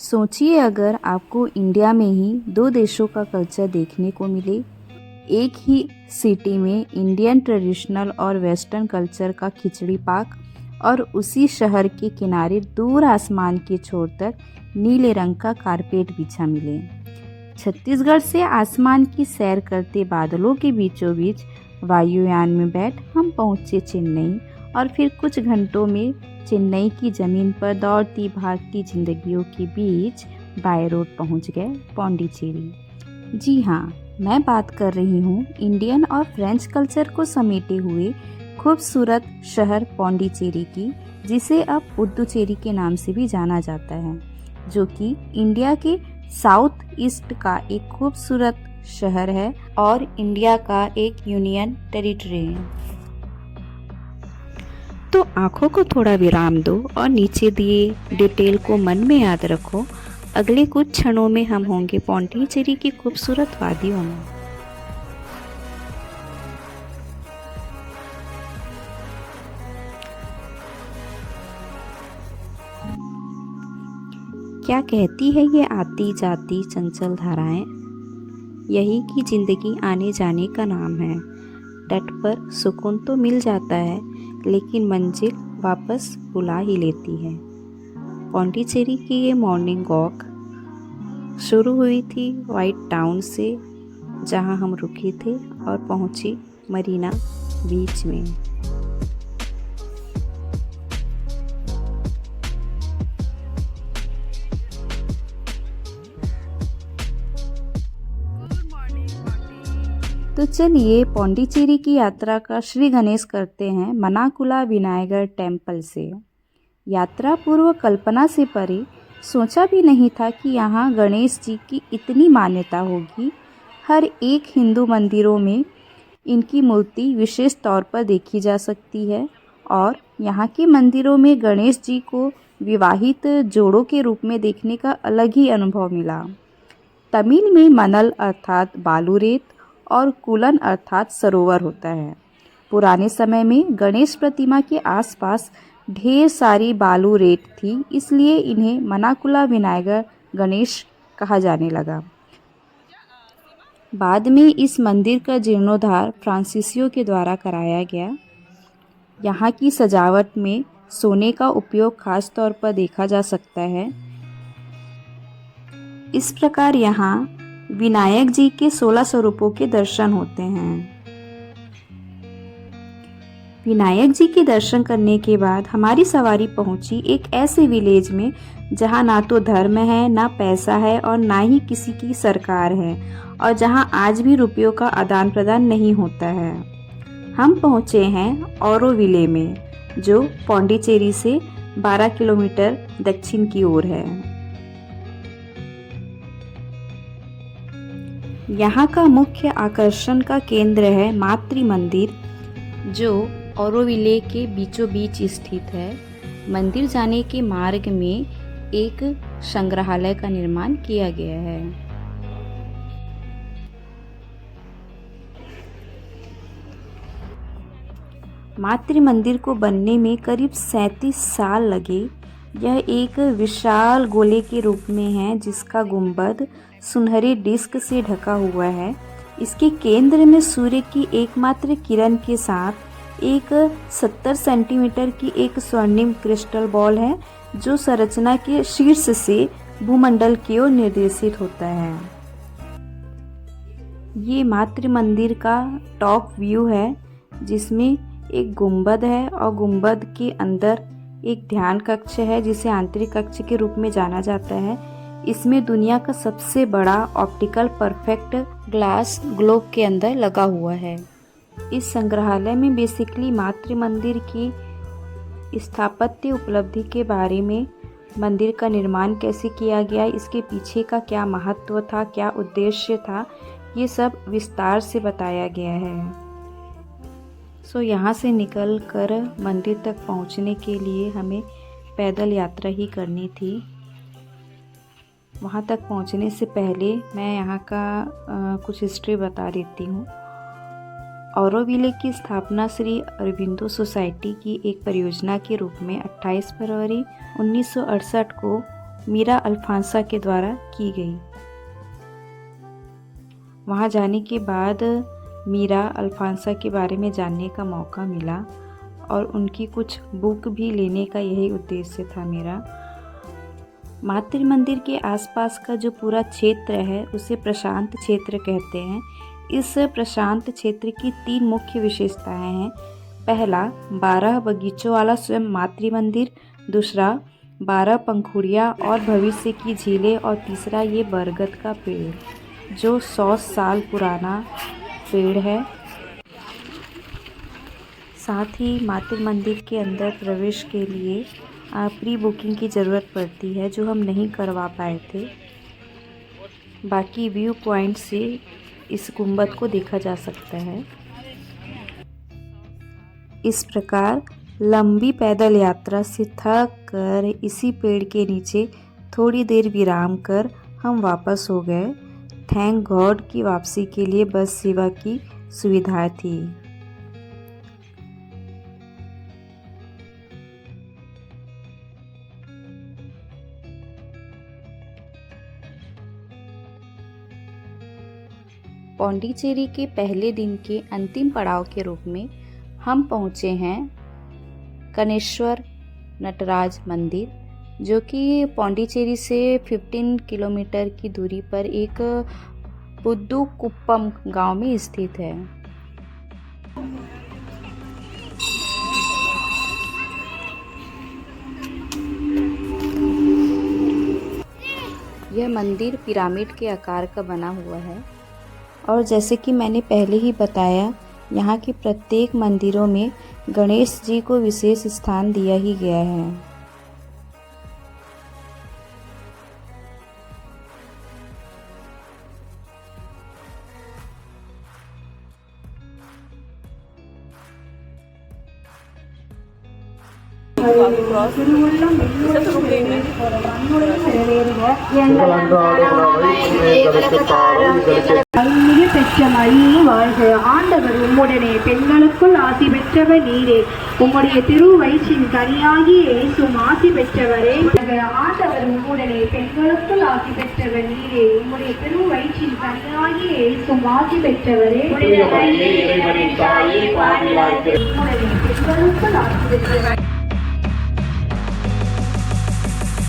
सोचिए अगर आपको इंडिया में ही दो देशों का कल्चर देखने को मिले। एक ही सिटी में इंडियन ट्रेडिशनल और वेस्टर्न कल्चर का खिचड़ी पाक और उसी शहर के किनारे दूर आसमान के छोर तक नीले रंग का कारपेट बिछा मिले। छत्तीसगढ़ से आसमान की सैर करते बादलों के बीचों बीच वायुयान में बैठ हम पहुँचे चेन्नई और फिर कुछ घंटों में चेन्नई की ज़मीन पर दौड़ती भागती जिंदगियों के बीच बाय रोड पहुँच गए पौंडीचेरी। जी हाँ, मैं बात कर रही हूँ इंडियन और फ्रेंच कल्चर को समेटे हुए खूबसूरत शहर पौंडीचेरी की, जिसे अब पुडुचेरी के नाम से भी जाना जाता है, जो कि इंडिया के साउथ ईस्ट का एक खूबसूरत शहर है और इंडिया का एक यूनियन टेरिटरी है। तो आँखों को थोड़ा विराम दो और नीचे दिए डिटेल को मन में याद रखो। अगले कुछ क्षणों में हम होंगे पौंडीचेरी की खूबसूरत वादियों में। क्या कहती है ये आती जाती चंचल धाराएं, यही की जिंदगी आने जाने का नाम है। तट पर सुकून तो मिल जाता है, लेकिन मंजिल वापस बुला ही लेती है। पौंडीचेरी की ये मॉर्निंग वॉक शुरू हुई थी वाइट टाउन से, जहां हम रुके थे, और पहुंची मरीना बीच में। तो चलिए पौंडीचेरी की यात्रा का श्री गणेश करते हैं मनाकुला विनायगर टेम्पल से। यात्रा पूर्व कल्पना से परे, सोचा भी नहीं था कि यहाँ गणेश जी की इतनी मान्यता होगी। हर एक हिंदू मंदिरों में इनकी मूर्ति विशेष तौर पर देखी जा सकती है और यहाँ के मंदिरों में गणेश जी को विवाहित जोड़ों के रूप में देखने का अलग ही अनुभव मिला। तमिल में मनल अर्थात बालू रेत और कुलन अर्थात सरोवर होता है। पुराने समय में गणेश प्रतिमा के आसपास ढेर सारी बालू रेत थी, इसलिए इन्हें मनाकुला विनायगर गणेश कहा जाने लगा। बाद में इस मंदिर का जीर्णोद्धार फ्रांसीसियों के द्वारा कराया गया। यहाँ की सजावट में सोने का उपयोग खास तौर पर देखा जा सकता है। इस प्रकार यहाँ विनायक जी के 16 स्वरूपों के दर्शन होते हैं। विनायक जी के दर्शन करने के बाद हमारी सवारी पहुंची एक ऐसे विलेज में जहां ना तो धर्म है, ना पैसा है और ना ही किसी की सरकार है, और जहां आज भी रुपयों का आदान प्रदान नहीं होता है। हम पहुंचे हैं औरोविले में, जो पौंडीचेरी से 12 किलोमीटर दक्षिण की ओर है। यहाँ का मुख्य आकर्षण का केंद्र है मातृ मंदिर, जो औरोविले के बीचों बीच स्थित है। मंदिर जाने के मार्ग में एक संग्रहालय का निर्माण किया गया है। मातृ मंदिर को बनने में करीब 37 साल लगे। यह एक विशाल गोले के रूप में है, जिसका गुंबद सुनहरे डिस्क से ढका हुआ है। इसके केंद्र में सूर्य की एकमात्र किरण के साथ एक 70 सेंटीमीटर की एक स्वर्णिम क्रिस्टल बॉल है, जो संरचना के शीर्ष से भूमंडल की ओर निर्देशित होता है। ये मातृ मंदिर का टॉप व्यू है, जिसमें एक गुंबद है और गुंबद के अंदर एक ध्यान कक्ष है, जिसे आंतरिक कक्ष के रूप में जाना जाता है। इसमें दुनिया का सबसे बड़ा ऑप्टिकल परफेक्ट ग्लास ग्लोब के अंदर लगा हुआ है। इस संग्रहालय में बेसिकली मातृ मंदिर की स्थापत्य उपलब्धि के बारे में, मंदिर का निर्माण कैसे किया गया, इसके पीछे का क्या महत्व था, क्या उद्देश्य था, ये सब विस्तार से बताया गया है। यहाँ से निकल कर मंदिर तक पहुँचने के लिए हमें पैदल यात्रा ही करनी थी। वहाँ तक पहुँचने से पहले मैं यहाँ का कुछ हिस्ट्री बता देती हूँ। औरोविले की स्थापना श्री अरबिंदो सोसाइटी की एक परियोजना के रूप में 28 फरवरी 1968 को मीरा अल्फांसा के द्वारा की गई। वहाँ जाने के बाद मीरा अल्फांसा के बारे में जानने का मौका मिला और उनकी कुछ बुक भी लेने का यही उद्देश्य था मेरा। मातृ मंदिर के आसपास का जो पूरा क्षेत्र है उसे प्रशांत क्षेत्र कहते हैं। इस प्रशांत क्षेत्र की 3 मुख्य विशेषताएं हैं। पहला, 12 बगीचों वाला स्वयं मातृ मंदिर, दूसरा 12 पंखुड़ियाँ और भविष्य की झीलें, और तीसरा ये बरगद का पेड़ जो 100 साल पुराना पेड़ है। साथ ही मातृ मंदिर के अंदर प्रवेश के लिए प्री बुकिंग की ज़रूरत पड़ती है, जो हम नहीं करवा पाए थे। बाकी व्यू पॉइंट से इस गुंबद को देखा जा सकता है। इस प्रकार लंबी पैदल यात्रा से थक कर इसी पेड़ के नीचे थोड़ी देर विराम कर हम वापस हो गए। थैंक गॉड की वापसी के लिए बस सेवा की सुविधा थी। पौंडीचेरी के पहले दिन के अंतिम पड़ाव के रूप में हम पहुँचे हैं कनेश्वर नटराज मंदिर, जो कि पौंडीचेरी से 15 किलोमीटर की दूरी पर एक पुदुकुप्पम गांव में स्थित है। यह मंदिर पिरामिड के आकार का बना हुआ है और जैसे कि मैंने पहले ही बताया, यहाँ के प्रत्येक मंदिरों में गणेश जी को विशेष स्थान दिया ही गया है। ஆண்டவர் உம்முடனே பெண்களுக்குள் ஆசி பெற்றவர் நீரே, உம்முடைய திருவயிற்றின் கனியாகிய இயேசுவும் ஆசி பெற்றவரே. ஆண்டவர் உம்முடனே பெண்களுக்குள் ஆசி பெற்றவர் நீரே, உம்முடைய திருவயிற்றின் கனியாகிய இயேசுவும் ஆசி பெற்றவரே. உம்முடைய பெண்களுக்குள் ஆசி பெற்றவர்